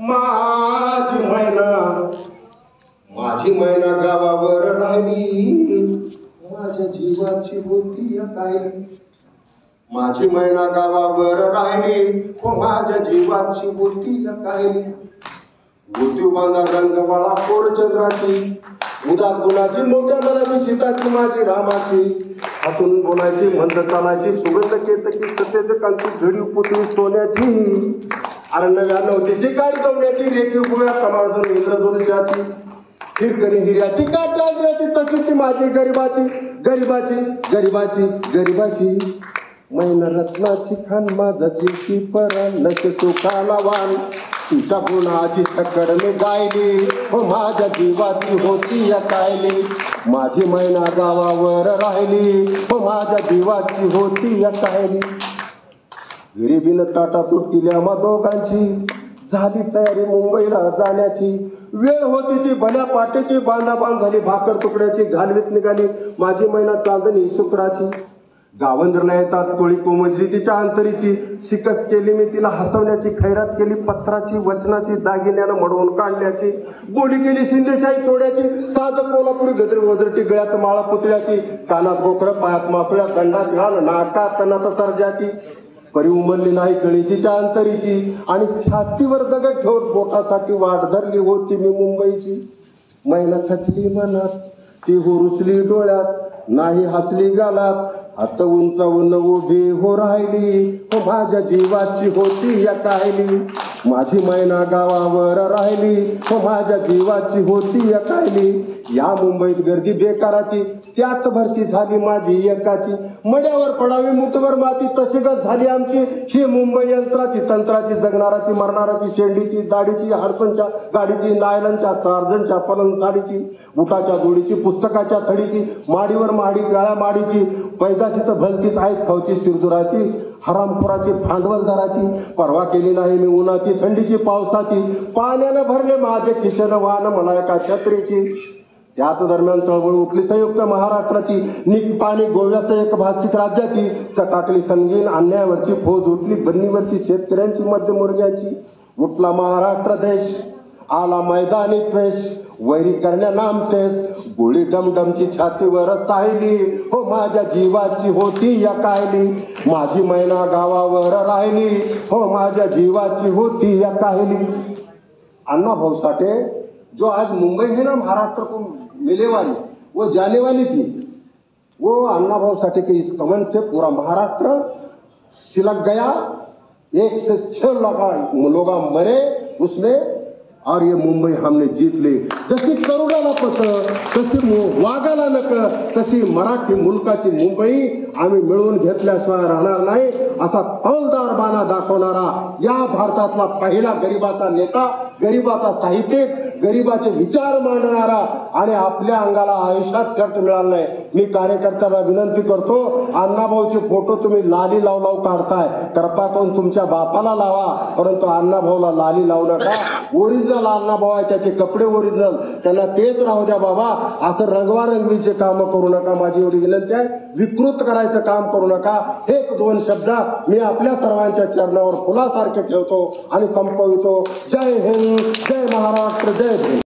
माझी मैना गावावर राहिली, माझ्या जीवाची होती काय। माझी मैना गावावर राहिली, माझ्या जीवाची होती काय। गोटी बांधा रंगवाळा कोर चंद्राची, उदात गुणाची मोठ्या मनाची सीताची माझी रामाची। हातून बोलायची मंद चालायची सुगंध केतकी सत्याचे कांती घडी पुतळी सोन्याची। अरे नव्या नव्हतीची गाडी गवण्याची रेखीव गोव्या कमाळून इंद्रधनुष्याची। हिरकणी हिऱ्याची काट्याची तशीची माझी गरिबाची गरिबाची गरिबाची गरिबाची। मैना रत्नाची खान माझाची ती परा नश सुखाला वाण। तुझ्या गुणाची छकड मी गायली, माझ्या जीवाची होती या कायली। माझी मैना गावावर राहिली, माझ्या जीवाची होती या कायली। गरिबीनं ताटातूट केली आम्हा दोघांची, झाली तयारी मुंबईला जाण्याची। वेळ होती ती भल्या पाटेची, बांधाबांध झाली भाकर तुकड्याची। घालवीत निघाली माझी मैना चांदणी शुक्राची। गावंदरला येताच कोळी कोमजली तिच्या अंतरीची। शिकस्त केली मी तिला हसवण्याची, खैरात केली पत्राची वचनाची। दागिन्यानं मडवून काढण्याची, बोली केली शिंदेशाही तोड्याची। साज कोल्हापुरी गजरी वजरटी, गळ्यात माळा पुतळ्याची। कानात बोकडं पायात माफळ्या, कंडात घाल नाकात तनात सर्जाची। परी उमरली नाही कळी तिच्या अंतरीची, आणि छातीवर दगड ठेवत बोटासाठी वाट धरली होती मी मुंबईची। मैना खचली मनात ती हुरुसली डोळ्यात, नाही हसली गालात। हात उंचावून उभी हो राहिली, माझ्या जीवाची होती या कायली। माझी मैना गावावर राहिली, माझ्या जीवाची होती या कायली। या मुंबईत गर्दी बेकाराची, त्यात भरती झाली माझी एकाची। मड्यावर पडावी मुठभर माती तशीगत झाली आमची। ही मुंबई यंत्राची तंत्राची, जगणाराची मरणाराची, शेंडीची दाढीची, हडपणच्या गाडीची, नायलनच्या सार्जनच्या पलंग बुटाच्या जोडीची, पुस्तकाच्या थडीची। माडीवर माडी गाळ्या माडीची, पैदाशी तर भलतीच आहेत खाऊची शिरदुराची। हरामखोराची भांडवलदाराची परवा केली नाही मी उन्हाची थंडीची पावसाची। पाण्यानं भरले माझे किशन वाहन मला एका छत्रीची। त्याच दरम्यान चळवळ उठली संयुक्त महाराष्ट्राची, निक पाणी गोव्याचं एक भाषिक राज्याची। चकाकली संगीन अन्यायावरची फौज उठली बन्नीवरची शेतकऱ्यांची मध्यमवर्गीयाची। उठला महाराष्ट्र देश, आला मैदानी द्वेष, वैरी करण्या नामशेष। गोळी डमडमची छातीवर साहिली, माझ्या जीवाची होती या कायली। माझी मैना गावावर राहिली, माझ्या जीवाची होती या कायली। अन्ना भाऊ साठे जो आज मुंबई है ना महाराष्ट्र को मिले वाली, वो जाने वाली थी। वो अन्ना भाऊ साठे के इस कमन से पूरा महाराष्ट्र सिलक गया। 1 से 6 लोग मरे उसमें, और ये मुंबई हमने जीत ली। जशी करोडाला पत, तशी वाघाला नक, तशी मराठी मुलकाची मुंबई आम्ही मिळवून घेतल्याशिवाय राहणार नाही, असा तौलदार बाणा दाखवणारा या भारतातला पहिला गरिबाचा नेता, गरिबाचा साहित्यिक, गरिबाचे विचार मांडणारा। आणि आपल्या अंगाला आयुष्यात शर्ट मिळाला नाही। मी कार्यकर्त्यांना विनंती करतो, अण्णाभाऊचे फोटो तुम्ही लाली लाव लाव काढताय, कृपा करून तुमच्या बापाला लावा, परंतु अण्णाभाऊला लाली लावू नका। ओरिजिनल अण्णाभाऊ आहे, त्याचे कपडे ओरिजिनल, त्यांना तेच राहू द्या बाबा। असं रंगवारंगवीचे काम करू नका, माझी एवढी विनंती आहे। विकृत करायचं काम करू नका। हेच 2 शब्द मी आपल्या सर्वांच्या चरणावर फुलासारखे ठेवतो आणि संपवितो। जय हिंद, जय महाराष्ट्र, जय भीम।